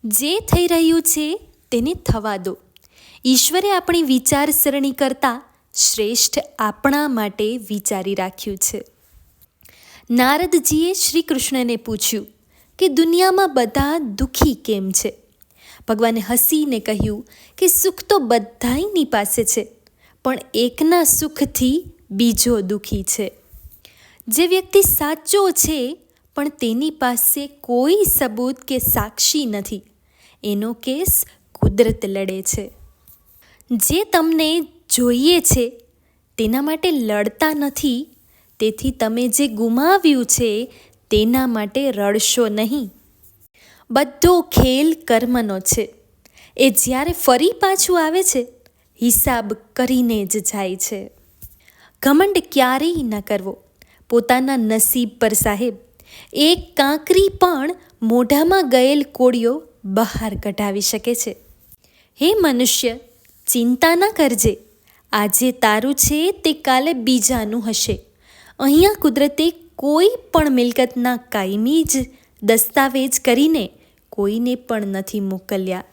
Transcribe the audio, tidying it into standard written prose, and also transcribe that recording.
જે થઈ રહ્યું છે તેને થવા દો. ઈશ્વરે આપણી વિચારસરણી કરતાં શ્રેષ્ઠ આપણા માટે વિચારી રાખ્યું છે. નારદજીએ શ્રી કૃષ્ણને પૂછ્યું કે દુનિયામાં બધા દુઃખી કેમ છે? ભગવાને હસીને કહ્યું કે સુખ તો બધાયની પાસે છે, પણ એકના સુખથી બીજો દુઃખી છે. જે વ્યક્તિ સાચો છે પણ તેની પાસે કોઈ સબૂત કે સાક્ષી નથી, એનો કેસ કુદરત લડે છે. જે તમને જોઈએ છે તેના માટે લડતા નથી, તેથી તમે જે ગુમાવ્યું છે તેના માટે રડશો નહીં. બધો ખેલ કર્મનો છે. એ જ્યારે ફરી પાછું આવે છે, હિસાબ કરીને જ જાય છે. ઘમંડ ક્યારેય ન કરવો પોતાના નસીબ પર સાહેબ. એક કાંકરી પણ મોઢામાં ગયેલ કોળિયો બહાર કઢાવી શકે છે. હે મનુષ્ય, ચિંતા ન કરજે. આજે તારું છે તે કાલે બીજાનું હશે. અહીંયા કુદરતે કોઈ પણ મિલકતના કાયમી જ દસ્તાવેજ કરીને કોઈને પણ નથી મોકલ્યા.